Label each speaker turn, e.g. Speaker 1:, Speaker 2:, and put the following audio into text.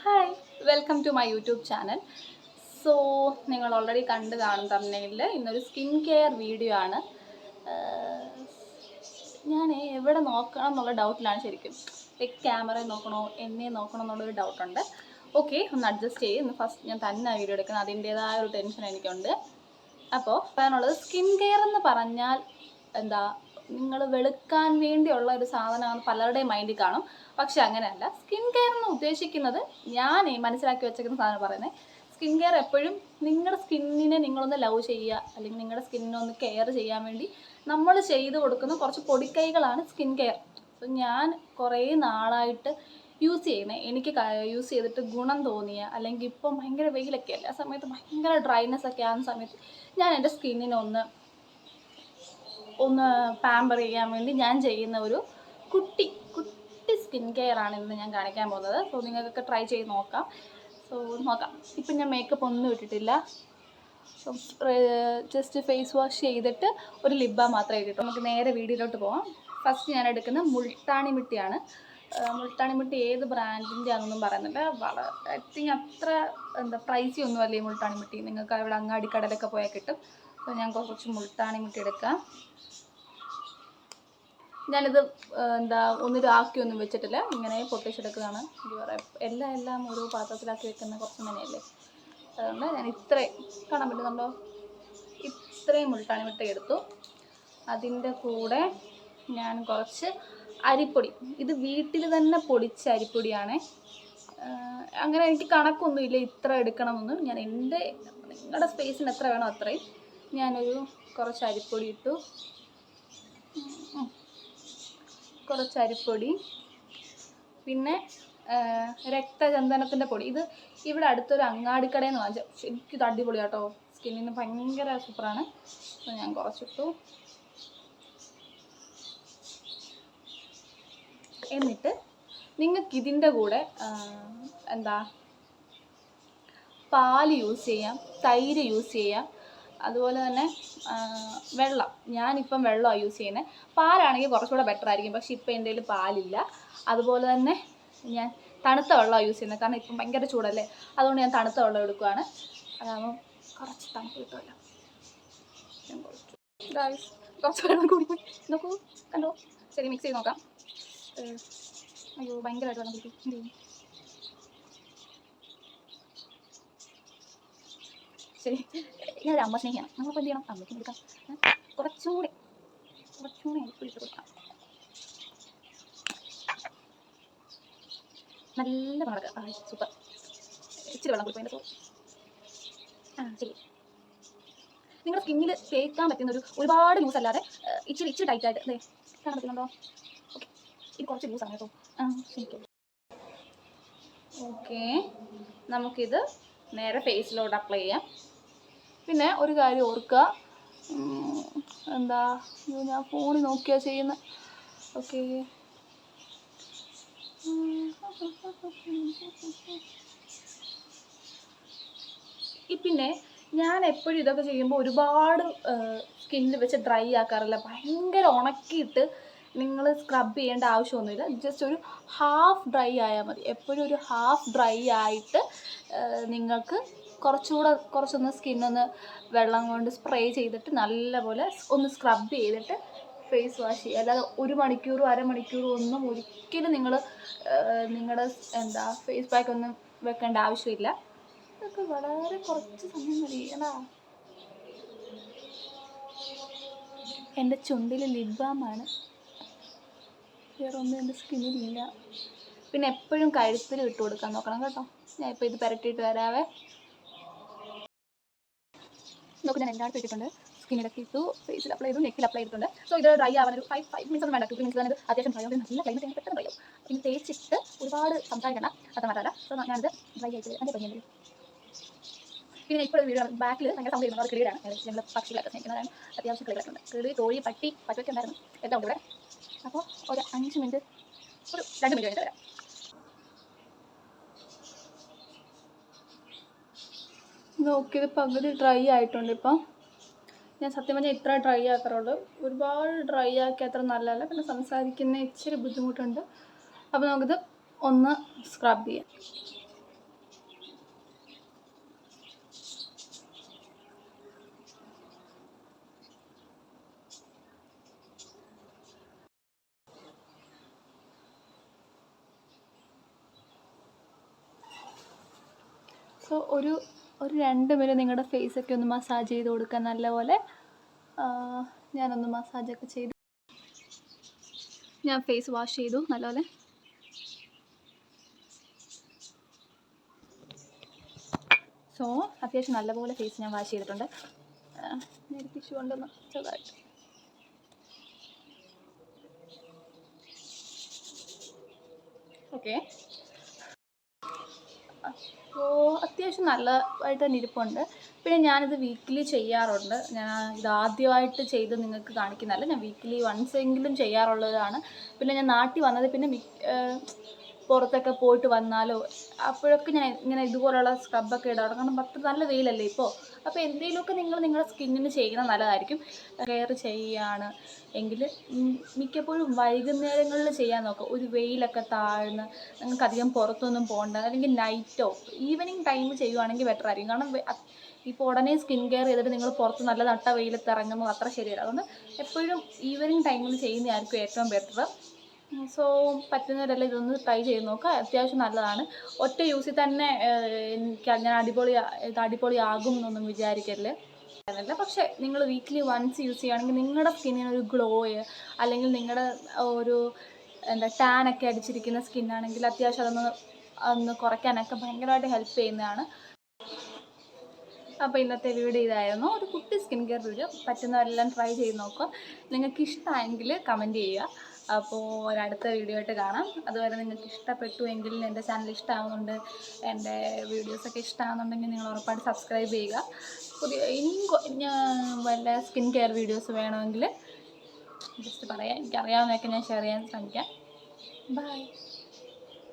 Speaker 1: Hi, welcome to my YouTube channel. So നിങ്ങൾ already കണ്ടു കാണും തമ്മിൽ ഇന്നൊരു സ്കിൻ കെയർ വീഡിയോ ആണ്. ഞാൻ എവിടെ നോക്കണം എന്നുള്ള ഡൗട്ടിലാണ് ശരിക്കും. ക്യാമറ നോക്കണോ എന്നെ നോക്കണോ എന്നുള്ളൊരു ഡൗട്ടുണ്ട്. ഓക്കെ, ഒന്ന് അഡ്ജസ്റ്റ് ചെയ്യും. ഇന്ന് ഫസ്റ്റ് ഞാൻ തന്നെ വീഡിയോ എടുക്കുന്നത്, അതിൻ്റേതായ ഒരു ടെൻഷൻ എനിക്കുണ്ട്. അപ്പോൾ പറയാനുള്ളത്, സ്കിൻ കെയർ എന്ന് പറഞ്ഞാൽ എന്താ, നിങ്ങൾ വെളുക്കാൻ വേണ്ടിയുള്ള ഒരു സാധനമാണ് പലരുടെയും മൈൻഡിൽ കാണും. പക്ഷെ അങ്ങനെയല്ല. സ്കിൻ കെയർ എന്ന് ഉദ്ദേശിക്കുന്നത്, ഞാൻ മനസ്സിലാക്കി വെച്ചേക്കുന്ന സാധനം പറയുന്നത്, സ്കിൻ കെയർ എപ്പോഴും നിങ്ങളുടെ സ്കിന്നിനെ നിങ്ങളൊന്ന് ലവ് ചെയ്യുക, അല്ലെങ്കിൽ നിങ്ങളുടെ സ്കിന്നിനെ ഒന്ന് കെയർ ചെയ്യാൻ വേണ്ടി നമ്മൾ ചെയ്ത് കൊടുക്കുന്ന കുറച്ച് പൊടിക്കൈകളാണ് സ്കിൻ കെയർ. സോ ഞാൻ കുറേ നാളായിട്ട് യൂസ് ചെയ്യുന്നത്, എനിക്ക് യൂസ് ചെയ്തിട്ട് ഗുണം തോന്നിയ, അല്ലെങ്കിൽ ഇപ്പം ഭയങ്കര വെയിലൊക്കെ അല്ലേ, ആ സമയത്ത് ഭയങ്കര ഡ്രൈനെസ് ഒക്കെ ആകുന്ന സമയത്ത് ഞാൻ എൻ്റെ സ്കിന്നിനെ ഒന്ന് പാമ്പർ ചെയ്യാൻ വേണ്ടി ഞാൻ ചെയ്യുന്ന ഒരു കുട്ടി സ്കിൻ കെയർ ആണ് ഇന്ന് ഞാൻ കാണിക്കാൻ പോകുന്നത്. സോ നിങ്ങൾക്കൊക്കെ ട്രൈ ചെയ്ത് നോക്കാം. ഇപ്പം ഞാൻ മേക്കപ്പ് ഒന്നും ഇട്ടിട്ടില്ല. ജസ്റ്റ് ഫേസ് വാഷ് ചെയ്തിട്ട് ഒരു ലിപ് ബാം മാത്രമേ ഇട്ടിട്ടു. നമുക്ക് നേരെ വീഡിയോയിലോട്ട് പോകാം. ഫസ്റ്റ് ഞാൻ എടുക്കുന്നത് മുൾട്ടാണി മിട്ടിയാണ്. മുൾട്ടാണി മിട്ടി ഏത് ബ്രാൻഡിൻ്റെ ആണെന്നൊന്നും പറയുന്നില്ല. ഐ തിങ്ക് അത്ര പ്രൈസി ഒന്നും അല്ലേ മുൾട്ടാണി മിട്ടി. നിങ്ങൾക്ക് അവിടെ അങ്ങാടിക്കടലൊക്കെ പോയാൽ കിട്ടും. അപ്പോൾ ഞാൻ കുറച്ച് മുൾട്ടാണി മിട്ടി എടുക്കാം. ഞാനിത് ഒന്നും വെച്ചിട്ടില്ല, ഇങ്ങനെ പൊട്ടിച്ചെടുക്കുന്നതാണ്. എല്ലാം ഓരോ പാത്രത്തിലാക്കി വെക്കുന്ന കുറച്ച് മനയല്ലേ, അതുകൊണ്ട് ഞാൻ ഇത്രയും കാണാൻ പറ്റുന്നുണ്ടോ, ഇത്രയും മുൾട്ടാണി മിട്ടി എടുത്തു. അതിൻ്റെ കൂടെ ഞാൻ കുറച്ച് അരിപ്പൊടി, ഇത് വീട്ടിൽ തന്നെ പൊടിച്ച അരിപ്പൊടിയാണ്. അങ്ങനെ എനിക്ക് കണക്കൊന്നുമില്ല ഇത്ര എടുക്കണമെന്നും. ഞാൻ നിങ്ങളുടെ സ്പേസിന് എത്ര വേണോ അത്രയും ഞാനൊരു കുറച്ച് അരിപ്പൊടി ഇട്ടു. കുറച്ച് അരിപ്പൊടി, പിന്നെ രക്തചന്ദനത്തിൻ്റെ പൊടി. ഇത് ഇവിടെ അടുത്തൊരു അങ്ങാടിക്കടയിൽ നിന്ന് വാങ്ങിച്ച, എനിക്കിത് അടിപൊളി കേട്ടോ, സ്കിന്നിന് ഭയങ്കര സൂപ്പറാണ്. അപ്പോൾ ഞാൻ കുറച്ചിട്ടു. എന്നിട്ട് നിങ്ങൾക്കിതിൻ്റെ കൂടെ പാല് യൂസ് ചെയ്യാം, തൈര് യൂസ് ചെയ്യാം, അതുപോലെ തന്നെ വെള്ളം. ഞാനിപ്പം വെള്ളമാണ് യൂസ് ചെയ്യുന്നത്. പാലാണെങ്കിൽ കുറച്ചുകൂടെ ബെറ്റർ ആയിരിക്കും, പക്ഷേ ഇപ്പം എൻ്റെ കയ്യിൽ പാലില്ല. അതുപോലെ തന്നെ ഞാൻ തണുത്ത വെള്ളമാണ് യൂസ് ചെയ്യുന്നത്, കാരണം ഇപ്പം ഭയങ്കര ചൂടല്ലേ, അതുകൊണ്ട് ഞാൻ തണുത്ത വെള്ളം എടുക്കുകയാണ്. അതാകുമ്പോൾ കുറച്ച് തണുപ്പ് കിട്ടുമല്ലോ. കുറച്ച് വെള്ളം കൂടി പോയി നോക്കൂ, കണ്ടോ? ശരി, മിക്സ് ചെയ്ത് നോക്കാം. അയ്യോ, ഭയങ്കരമായിട്ട് വെള്ളം കുടിക്കും. എന്ത് ചെയ്യും? ശരി, ഞാനൊരു അമ്മ സ്നേഹിയാണ്. നമ്മളിപ്പോൾ എന്ത് ചെയ്യണം? അമ്മയ്ക്കും കൊടുക്കാം. കുറച്ചുകൂടി അരിപ്പൊടി കൊടുക്കാം. നല്ല പാടൊക്കെ സൂപ്പർ. ഇച്ചിരി വെള്ളം കൊടുക്കും. ശരി, നിങ്ങളുടെ സ്കിന്നിൽ തേക്കാൻ പറ്റുന്ന ഒരുപാട് ലൂസ് അല്ലാതെ ഇച്ചിരി ടൈറ്റായിട്ട് അല്ലേ, കാണാൻ പറ്റുന്നുണ്ടോ? ഓക്കെ, ഇത് കുറച്ച് ലൂസാണ് കേട്ടോ. ശരി, ഓക്കെ, നമുക്കിത് നേരെ ഫേസിലോട്ട് അപ്ലൈ ചെയ്യാം. പിന്നെ ഒരു കാര്യം ഓർക്കുക, ഞാൻ ഫോണിൽ നോക്കിയാണ് ചെയ്യുന്നത്. ഓക്കെ, പിന്നെ ഞാൻ എപ്പോഴും ഇതൊക്കെ ചെയ്യുമ്പോൾ ഒരുപാട് സ്കിന്നിൽ വെച്ച് ഡ്രൈ ആക്കാറില്ല. ഭയങ്കര ഉണക്കിയിട്ട് നിങ്ങൾ സ്ക്രബ് ചെയ്യേണ്ട ആവശ്യമൊന്നുമില്ല. ജസ്റ്റ് ഒരു ഹാഫ് ഡ്രൈ ആയാൽ മതി. എപ്പോഴും ഒരു ഹാഫ് ഡ്രൈ ആയിട്ട് നിങ്ങൾക്ക് കുറച്ചൊന്ന് സ്കിന്നൊന്ന് വെള്ളം കൊണ്ട് സ്പ്രേ ചെയ്തിട്ട് നല്ലപോലെ ഒന്ന് സ്ക്രബ് ചെയ്തിട്ട് ഫേസ് വാഷ് ചെയ്യുക. അല്ലാതെ 1 മണിക്കൂറും അരമണിക്കൂറും ഒന്നും ഒരിക്കലും നിങ്ങൾ നിങ്ങളുടെ ഫേസ് പാക്ക് ഒന്നും വെക്കേണ്ട ആവശ്യമില്ല. ഇതൊക്കെ വളരെ കുറച്ച് സമയം മതി. എൻ്റെ ചുണ്ടിൽ ലിപ് ബാമാണ്, വേറെ ഒന്നും എൻ്റെ സ്കിന്നിലില്ല. പിന്നെ എപ്പോഴും കഴുത്തിൽ ഇട്ട് കൊടുക്കാൻ നോക്കണം കേട്ടോ. ഞാൻ ഇപ്പോൾ ഇത് പുരട്ടിയിട്ട് വരാവേ. നോക്ക്, ഞാൻ എല്ലായിടത്തും ഇട്ടിട്ടുണ്ട്. സ്കിന്നിലൊക്കെ ഇട്ടു, ഫേസിൽ അപ്ലൈ ചെയ്തു, നെക്കിൽ അപ്ലൈ ചെയ്തിട്ടുണ്ട്. സോ ഇത് ഡ്രൈ ആവാൻ ഒരു 5 മിനിറ്റ്സ് ഒന്നും വേണ്ട. 2 മിനിറ്റ്സ് തന്നെ അത്യാവശ്യം ഡ്രൈ ആവും. നല്ല ക്ലൈമറ്റ് പെട്ടെന്ന് ഡ്രൈ ആവും. പിന്നെ തേച്ചിട്ട് ഒരുപാട് സംസാരിക്കണ്ട, അത് മാത്രമല്ല. സോ ഞാനിത് ഡ്രൈ ആയിട്ട് അതിൻ്റെ പയ്യൻ. പിന്നെ ഇപ്പോൾ വീഡിയോ ബാക്കിൽ ഭയങ്കര സൗണ്ട് ചെയ്യുന്നത് കിളിയാണ്. ഞങ്ങൾ പക്ഷികളൊക്കെ സ്നേഹിക്കുന്നതാണ്. അത്യാവശ്യം കിളികളൊക്കെ ഉണ്ട്. കിളി, കോഴി, പട്ടിയൊക്കെ ഉണ്ടായിരുന്നു, എല്ലാം ഉണ്ട് ഇവിടെ. അപ്പോൾ ഒരു 5 മിനിറ്റ്, ഒരു 2 മിനിറ്റ് കഴിഞ്ഞിട്ട് വരാം. നോക്കിയത് പകുതി ഡ്രൈ ആയിട്ടുണ്ട്. ഇപ്പം ഞാൻ സത്യം പറഞ്ഞാൽ ഇത്ര ഡ്രൈ ആക്കാറുള്ളൂ. ഒരുപാട് ഡ്രൈ ആക്കി അത്ര നല്ലതല്ല. പിന്നെ സംസാരിക്കുന്ന ഇച്ചിരി ബുദ്ധിമുട്ടുണ്ട്. അപ്പോൾ നമുക്കിത് ഒന്ന് സ്ക്രബ് ചെയ്യാം. സോ ഒരു 2 മിനിറ്റ് നിങ്ങളുടെ ഫേസൊക്കെ ഒന്ന് മസാജ് ചെയ്ത് കൊടുക്കാൻ നല്ലപോലെ. ഞാനൊന്ന് മസാജൊക്കെ ചെയ്തു. ഞാൻ ഫേസ് വാഷ് ചെയ്തു നല്ലപോലെ. സോ അത്യാവശ്യം നല്ലപോലെ ഫേസ് ഞാൻ വാഷ് ചെയ്തിട്ടുണ്ട്. ഞാൻ ടിഷ്യൂ കൊണ്ടൊന്ന് ചെറുതായിട്ട്. ഓക്കെ, അപ്പോൾ അത്യാവശ്യം നല്ലതായിട്ട് തന്നെ ഇരിപ്പുണ്ട്. പിന്നെ ഞാനിത് വീക്കിലി ചെയ്യാറുണ്ട്. ഞാൻ ഇതാദ്യമായിട്ട് ചെയ്ത് നിങ്ങൾക്ക് കാണിക്കുന്നതല്ല, ഞാൻ വീക്കിലി വൺസ് എങ്കിലും ചെയ്യാറുള്ളതാണ്. പിന്നെ ഞാൻ നാട്ടിൽ വന്നത് പിന്നെ പുറത്തൊക്കെ പോയിട്ട് വന്നാലോ അപ്പോഴൊക്കെ ഞാൻ ഇങ്ങനെ ഇതുപോലുള്ള സ്ക്രബൊക്കെ ഇടാറുണ്ട്. കാരണം അത്ര നല്ല വെയിലല്ലേ ഇപ്പോൾ. അപ്പോൾ എന്തെങ്കിലുമൊക്കെ നിങ്ങൾ നിങ്ങളുടെ സ്കിന്നിന് ചെയ്യുന്നത് നല്ലതായിരിക്കും. കെയർ ചെയ്യുകയാണ് എങ്കിൽ മിക്കപ്പോഴും വൈകുന്നേരങ്ങളിൽ ചെയ്യാൻ നോക്കുക. ഒരു വെയിലൊക്കെ താഴ്ന്ന് നിങ്ങൾക്ക് അധികം പുറത്തൊന്നും പോകണ്ട, അല്ലെങ്കിൽ നൈറ്റോ ഈവനിങ് ടൈം ചെയ്യുവാണെങ്കിൽ ബെറ്റർ ആയിരിക്കും. കാരണം ഇപ്പോൾ ഉടനെ സ്കിൻ കെയർ ചെയ്തിട്ട് നിങ്ങൾ പുറത്ത് നല്ല നട്ട വെയിലത്ത് ഇറങ്ങുന്നത് അത്ര ശരിയല്ല. അതുകൊണ്ട് എപ്പോഴും ഈവനിങ് ടൈമിൽ ചെയ്യുന്നതായിരിക്കും ഏറ്റവും ബെറ്റർ. സോ പറ്റുന്നവരെല്ലാം ഇതൊന്ന് ട്രൈ ചെയ്ത് നോക്കുക. അത്യാവശ്യം നല്ലതാണ്. ഒറ്റ യൂസിൽ തന്നെ ഞാൻ അടിപൊളിയാകും എന്നൊന്നും വിചാരിക്കരുത്. പക്ഷേ നിങ്ങൾ വീക്കിലി വൺസ് യൂസ് ചെയ്യുകയാണെങ്കിൽ നിങ്ങളുടെ സ്കിന്നിനൊരു ഗ്ലോയ്, അല്ലെങ്കിൽ നിങ്ങളുടെ ഒരു ടാനൊക്കെ അടിച്ചിരിക്കുന്ന സ്കിന്നാണെങ്കിൽ അത്യാവശ്യം അതൊന്ന് കുറയ്ക്കാനൊക്കെ ഭയങ്കരമായിട്ട് ഹെൽപ്പ് ചെയ്യുന്നതാണ്. അപ്പോൾ ഇന്നത്തെ വീഡിയോ ഇതായിരുന്നു, ഒരു കുട്ടി സ്കിൻ കെയർ വീഡിയോ. പറ്റുന്നവരെല്ലാം ട്രൈ ചെയ്ത് നോക്കുക. നിങ്ങൾക്ക് ഇഷ്ടമായെങ്കിൽ കമൻറ്റ് ചെയ്യുക. അപ്പോൾ ഒരടുത്ത വീഡിയോ ആയിട്ട് കാണാം. അതുവരെ നിങ്ങൾക്ക് ഇഷ്ടപ്പെട്ടു എങ്കിൽ, എൻ്റെ ചാനൽ ഇഷ്ടമാകുന്നുണ്ട്, എൻ്റെ വീഡിയോസൊക്കെ ഇഷ്ടമാകുന്നുണ്ടെങ്കിൽ നിങ്ങൾ ഉറപ്പായിട്ട് സബ്സ്ക്രൈബ് ചെയ്യുക. ഇനിയും വല്ല സ്കിൻ കെയർ വീഡിയോസ് വേണമെങ്കിൽ ജസ്റ്റ് പറയാം. എനിക്കറിയാവുന്നതൊക്കെ ഞാൻ ഷെയർ ചെയ്യാൻ ശ്രമിക്കാം. ബൈ.